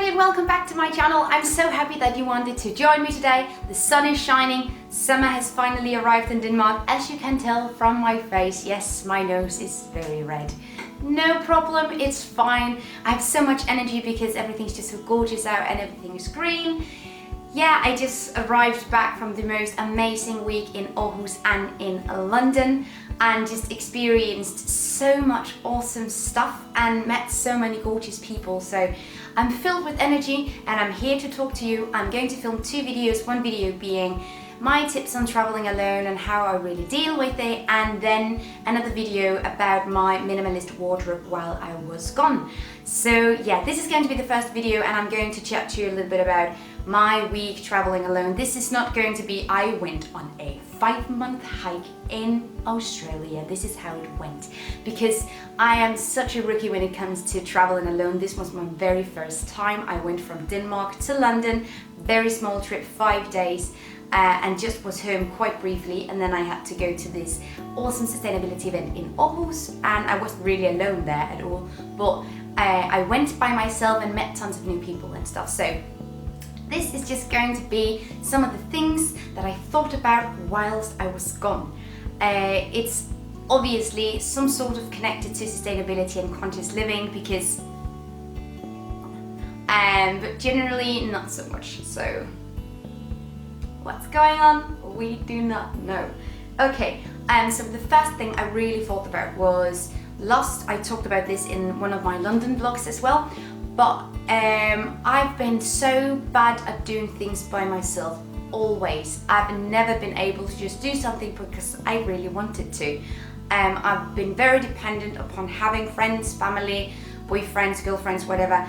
everybody and welcome back to my channel. I'm so happy that you wanted to join me today. The sun is shining, summer has finally arrived in Denmark. As you can tell from my face, yes, my nose is very red. No problem, it's fine. I have so much energy because everything's just so gorgeous out and everything is green. Yeah, I just arrived back from the most amazing week in Aarhus and in London and just experienced so much awesome stuff and met so many gorgeous people. So I'm filled with energy and I'm here to talk to you. I'm going to film two videos, one video being my tips on traveling alone and how I really deal with it, and then another video about my minimalist wardrobe while I was gone. So yeah, this is going to be the first video and I'm going to chat to you a little bit about my week traveling alone. This is not going to be, I went on a 5-month hike in Australia. This is how it went. Because I am such a rookie when it comes to traveling alone. This was my very first time. I went from Denmark to London, very small trip, 5 days. And just was home quite briefly, and then I had to go to this awesome sustainability event in Aarhus, and I wasn't really alone there at all, but I went by myself and met tons of new people and stuff. So this is just going to be some of the things that I thought about whilst I was gone. It's obviously some sort of connected to sustainability and conscious living, because but generally not so much. So what's going on? We do not know. Okay, so the first thing I really thought about was Lost. I talked about this in one of my London vlogs as well, but I've been so bad at doing things by myself, always. I've never been able to just do something because I really wanted to. I've been very dependent upon having friends, family, boyfriends, girlfriends, whatever,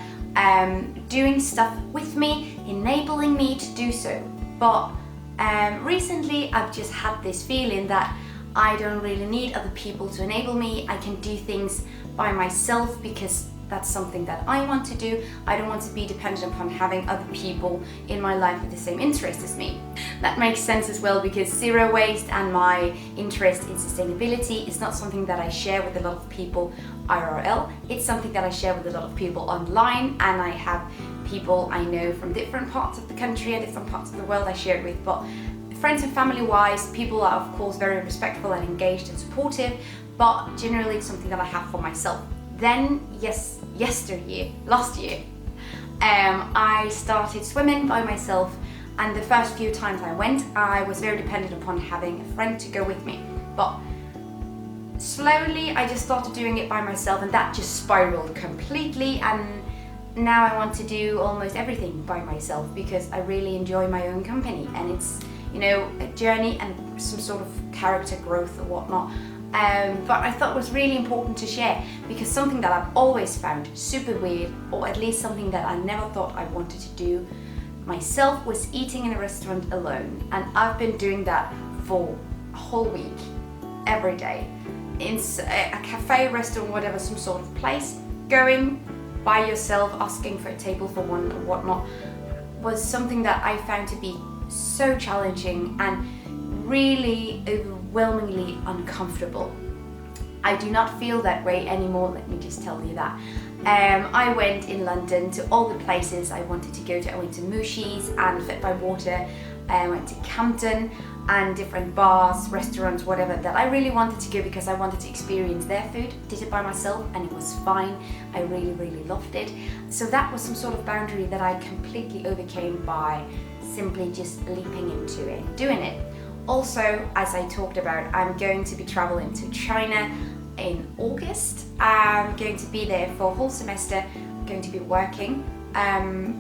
doing stuff with me, enabling me to do so. But recently I've just had this feeling that I don't really need other people to enable me. I can do things by myself because that's something that I want to do. I don't want to be dependent upon having other people in my life with the same interest as me. That makes sense as well, because zero waste and my interest in sustainability is not something that I share with a lot of people IRL. It's something that I share with a lot of people online, and I have people I know from different parts of the country and different parts of the world I share it with. But friends and family wise, people are of course very respectful and engaged and supportive, but generally it's something that I have for myself. Then last year, I started swimming by myself, and the first few times I went, I was very dependent upon having a friend to go with me. But slowly I just started doing it by myself, and that just spiraled completely, and now I want to do almost everything by myself because I really enjoy my own company, and it's, you know, a journey and some sort of character growth or whatnot. But I thought it was really important to share, because something that I've always found super weird, or at least something that I never thought I wanted to do myself, was eating in a restaurant alone. And I've been doing that for a whole week, every day, in a cafe, restaurant, whatever, some sort of place. Going by yourself, asking for a table for one or whatnot, was something that I found to be so challenging and really overwhelmingly uncomfortable. I do not feel that way anymore, let me just tell you that. I went in London to all the places I wanted to go to. I went to Mushi's and Fit by Water, I went to Campden and different bars, restaurants, whatever, that I really wanted to go because I wanted to experience their food. Did it by myself and it was fine. I really, really loved it. So that was some sort of boundary that I completely overcame by simply just leaping into it, doing it. Also, as I talked about, I'm going to be traveling to China in August. I'm going to be there for a whole semester. I'm going to be working,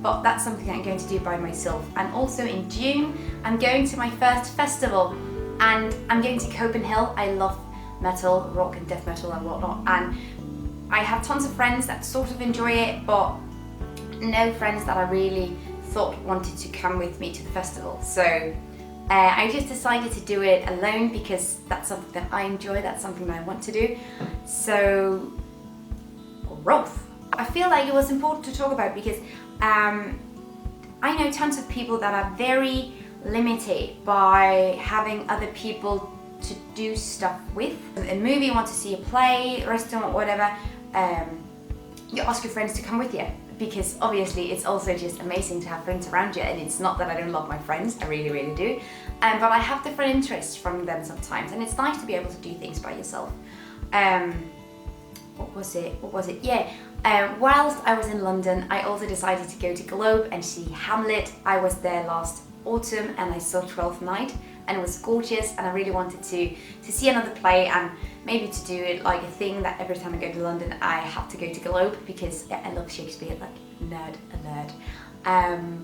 but that's something I'm going to do by myself. And also in June, I'm going to my first festival, and I'm going to Copenhagen. I love metal, rock and death metal and whatnot, and I have tons of friends that sort of enjoy it, but no friends that I really thought wanted to come with me to the festival. So I just decided to do it alone because that's something that I enjoy, that's something that I want to do. So, growth. I feel like it was important to talk about because I know tons of people that are very limited by having other people to do stuff with. A movie, you want to see a play, restaurant, whatever, you ask your friends to come with you. because obviously it's also just amazing to have friends around you, and it's not that I don't love my friends, I really, really do. But I have different interests from them sometimes, and it's nice to be able to do things by yourself. What was it? Yeah. Whilst I was in London, I also decided to go to Globe and see Hamlet. I was there last autumn and I saw Twelfth Night, and it was gorgeous, and I really wanted to see another play, and maybe to do it like a thing that every time I go to London I have to go to Globe, because I love Shakespeare, like nerd.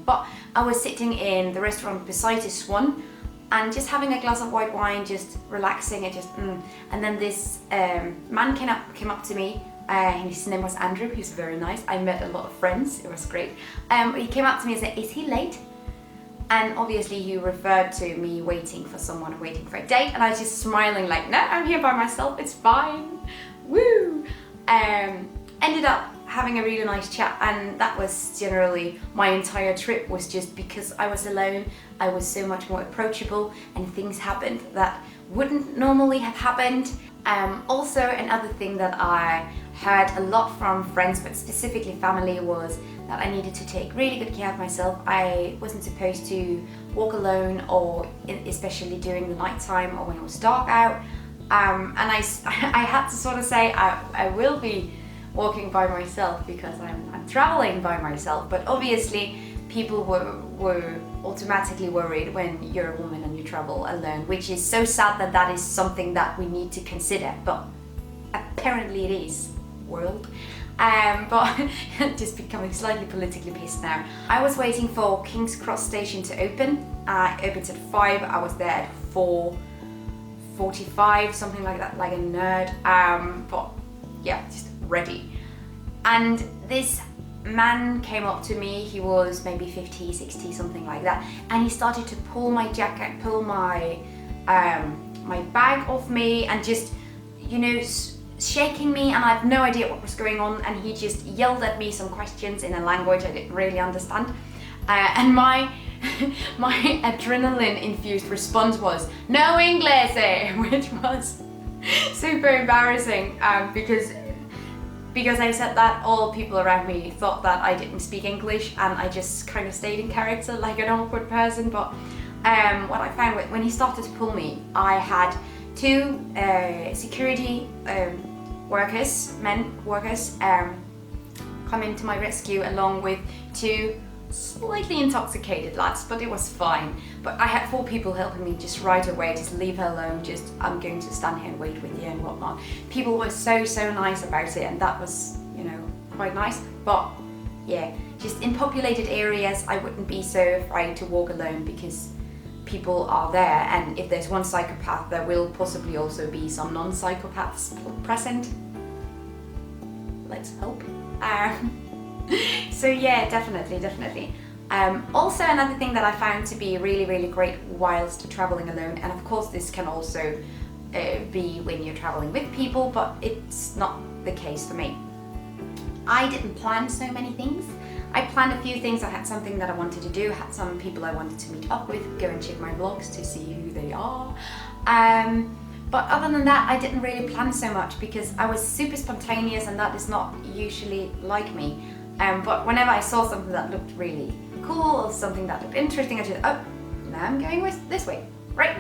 But I was sitting in the restaurant beside the Swan and just having a glass of white wine, just relaxing and and then this man came up to me. His name was Andrew. He's very nice. I met a lot of friends. It was great. He came up to me and said, "Is he late?" And obviously he referred to me waiting for someone, waiting for a date, and I was just smiling like, "No, I'm here by myself, it's fine." Woo! Ended up having a really nice chat, and that was generally my entire trip, was just because I was alone, I was so much more approachable, and things happened that wouldn't normally have happened. Also, another thing that I heard a lot from friends, but specifically family, was that I needed to take really good care of myself. I wasn't supposed to walk alone, or especially during the night time or when it was dark out. And I had to sort of say I will be walking by myself because I'm traveling by myself. But obviously people were automatically worried when you're a woman and you travel alone, which is so sad that that is something that we need to consider, but apparently it is, world. But just becoming slightly politically pissed now. I was waiting for King's Cross station to open. It opens at 5, I was there at 4:45, something like that, like a nerd. But yeah, just ready. And this man came up to me, he was maybe 50, 60, something like that, and he started to pull my jacket, pull my my bag off me, and just, you know, shaking me, and I have no idea what was going on, and he just yelled at me some questions in a language I didn't really understand, and my my adrenaline infused response was "No English," which was super embarrassing, because I said that, all people around me thought that I didn't speak English, and I just kind of stayed in character like an awkward person. But what I found when he started to pull me, I had 2 security men workers come into my rescue, along with 2 slightly intoxicated lads, but it was fine. But I had 4 people helping me just right away, just leave her alone, just I'm going to stand here and wait with you and whatnot. People were so nice about it, and that was, you know, quite nice. But yeah, just in populated areas I wouldn't be so afraid to walk alone, because people are there, and if there's one psychopath, there will possibly also be some non-psychopaths present. Let's hope. So yeah, definitely. Also, another thing that I found to be really great whilst traveling alone, and of course this can also be when you're traveling with people, but it's not the case for me. I didn't plan so many things. I planned a few things. I had something that I wanted to do, had some people I wanted to meet up with, go and check my vlogs to see who they are. But other than that, I didn't really plan so much, because I was super spontaneous, and that is not usually like me. But whenever I saw something that looked really cool, or something that looked interesting, I just, oh, now I'm going this way, right?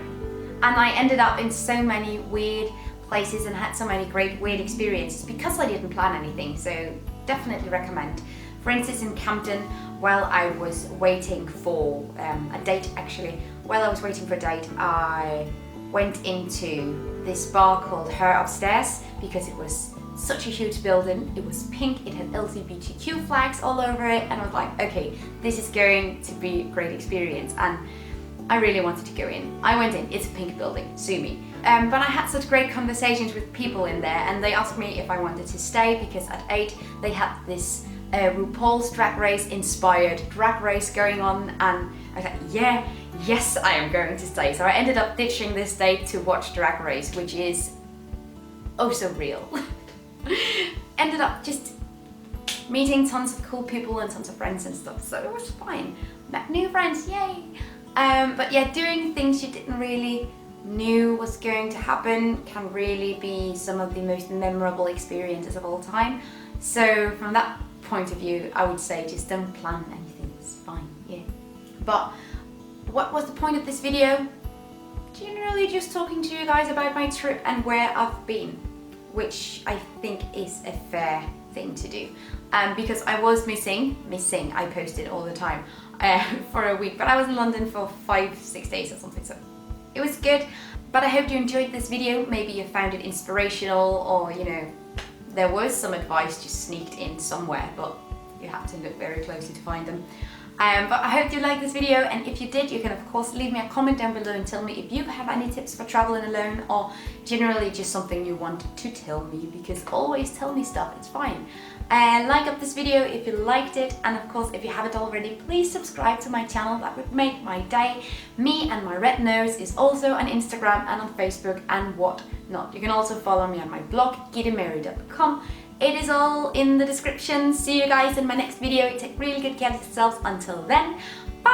And I ended up in so many weird places and had so many great weird experiences because I didn't plan anything, so definitely recommend. For instance, in Camden, while I was waiting for a date, I went into this bar called Her Upstairs, because it was such a huge building. It was pink, it had LGBTQ flags all over it, and I was like, okay, this is going to be a great experience, and I really wanted to go in. I went in, it's a pink building, sue me. But I had such great conversations with people in there, and they asked me if I wanted to stay, because at 8 they had this RuPaul's Drag Race inspired drag race going on, and I was like, yes, I am going to stay. So I ended up ditching this date to watch Drag Race, which is oh so real. Ended up just meeting tons of cool people and tons of friends and stuff, so it was fine. Met new friends, yay! But yeah, doing things you didn't really knew was going to happen can really be some of the most memorable experiences of all time. So from that point of view, I would say just don't plan anything, it's fine, yeah. But what was the point of this video? Generally just talking to you guys about my trip and where I've been, which I think is a fair thing to do. Because I was missing, I posted all the time for a week, but I was in London for 5-6 days or something, so it was good. But I hope you enjoyed this video. Maybe you found it inspirational, or you know, there was some advice just sneaked in somewhere, but you have to look very closely to find them. But I hope you liked this video, and if you did, you can of course leave me a comment down below and tell me if you have any tips for traveling alone, or generally just something you want to tell me, because always tell me stuff, it's fine. Like up this video if you liked it, and of course if you haven't already, please subscribe to my channel, that would make my day. Me and my red nose is also on Instagram and on Facebook and whatnot. You can also follow me on my blog, gittemarie.com. It is all in the description. See you guys in my next video. Take really good care of yourselves. Until then, bye!